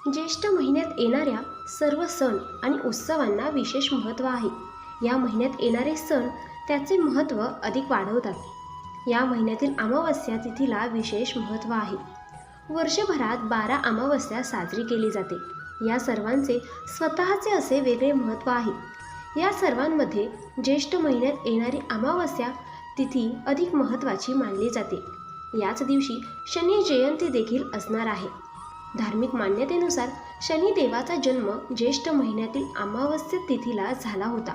ज्येष्ठ महिन्यात येणाऱ्या सर्व सण आणि उत्सवांना विशेष महत्त्व आहे. या महिन्यात येणारे सण त्याचे महत्त्व अधिक वाढवतात. या महिन्यातील अमावस्या तिथीला विशेष महत्त्व आहे. वर्षभरात 12 अमावस्या साजरी केली जाते. या सर्वांचे स्वतःचे असे वेगळे महत्त्व आहे. या सर्वांमध्ये ज्येष्ठ महिन्यात येणारी अमावस्या तिथी अधिक महत्त्वाची मानली जाते. याच दिवशी शनी जयंती देखील असणार आहे. धार्मिक मान्यतेनुसार शनिदेवाचा जन्म ज्येष्ठ महिन्यातील अमावस्या तिथीला झाला होता.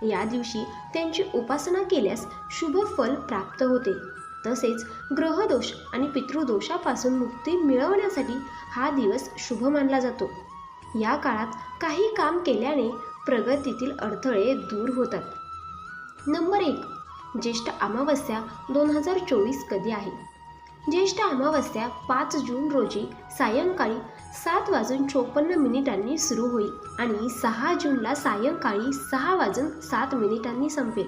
या दिवशी त्यांची उपासना केल्यास शुभ फल प्राप्त होते. तसेच ग्रहदोष आणि पितृदोषापासून मुक्ती मिळवण्यासाठी हा दिवस शुभ मानला जातो. या काळात काही काम केल्याने प्रगतीतील अडथळे दूर होतात. नंबर 1. ज्येष्ठ अमावस्या 2024 कधी आहे? ज्येष्ठ अमावस्या 5 जून रोजी सायंकाळी 7:54 सुरू होईल आणि 6 जूनला सायंकाळी 6:07 संपेल.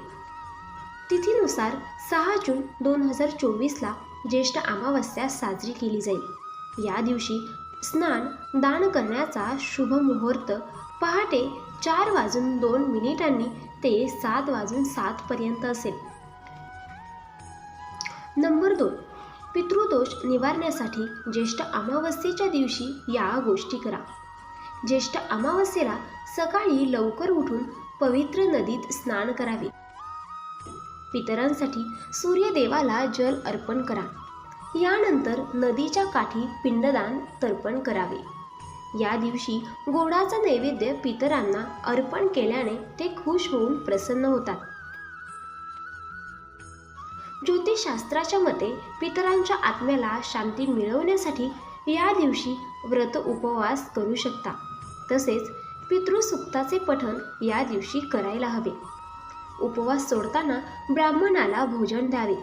तिथीनुसार 6 जून 2024ला ज्येष्ठ अमावस्या साजरी केली जाईल. या दिवशी स्नान दान करण्याचा शुभ मुहूर्त पहाटे 4:02 ते 7:07 असेल. नंबर 2. पितृदोष निवारण्यासाठी ज्येष्ठ अमावस्येच्या दिवशी या गोष्टी करा. ज्येष्ठ अमावस्येला सकाळी लवकर उठून पवित्र नदीत स्नान करावे. पितरांसाठी सूर्यदेवाला जल अर्पण करा. यानंतर नदीच्या काठी पिंडदान तर्पण करावे. या दिवशी गोडाचा नैवेद्य पितरांना अर्पण केल्याने ते खुश होऊन प्रसन्न होतात. ज्योतिषशास्त्राच्या मते पितरांच्या आत्म्याला शांती मिळवण्यासाठी या दिवशी व्रत उपवास करू शकता. तसेच पितृसूक्ताचे पठण या दिवशी करायला हवे. उपवास सोडताना ब्राह्मणाला भोजन द्यावे.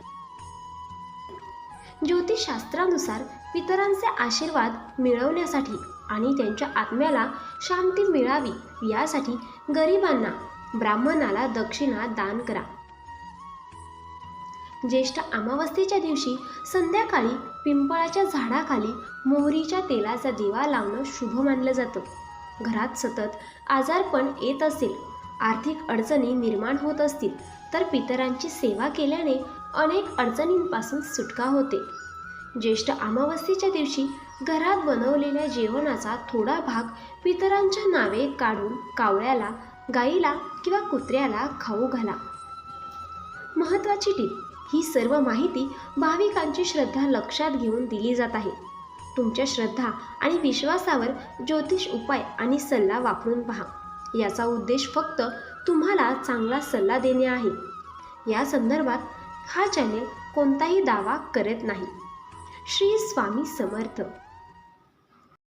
ज्योतिषशास्त्रानुसार पितरांचे आशीर्वाद मिळवण्यासाठी आणि त्यांच्या आत्म्याला शांती मिळावी यासाठी गरिबांना ब्राह्मणाला दक्षिणा दान करा. ज्येष्ठ अमावस्येच्या दिवशी संध्याकाळी पिंपळाच्या झाडाखाली मोहरीच्या तेलाचा दिवा लावणं शुभ मानलं जातं. घरात सतत आजारपण येत असेल, आर्थिक अडचणी निर्माण होत असतील तर पितरांची सेवा केल्याने अनेक अडचणींपासून सुटका होते. ज्येष्ठ अमावस्येच्या दिवशी घरात बनवलेल्या जेवणाचा थोडा भाग पितरांच्या नावे काढून कावळ्याला, गाईला किंवा कुत्र्याला खाऊ घाला. महत्त्वाची टीप: ही सर्व माहिती भाविकांची श्रद्धा लक्षात घेऊन दिली जात आहे. तुमच्या श्रद्धा आणि विश्वासावर ज्योतिष उपाय आणि सल्ला वापरून पहा. याचा उद्देश फक्त तुम्हाला चांगला सल्ला देणे आहे. या संदर्भात हा चॅनेल कोणताही दावा करत नाही. श्री स्वामी समर्थ.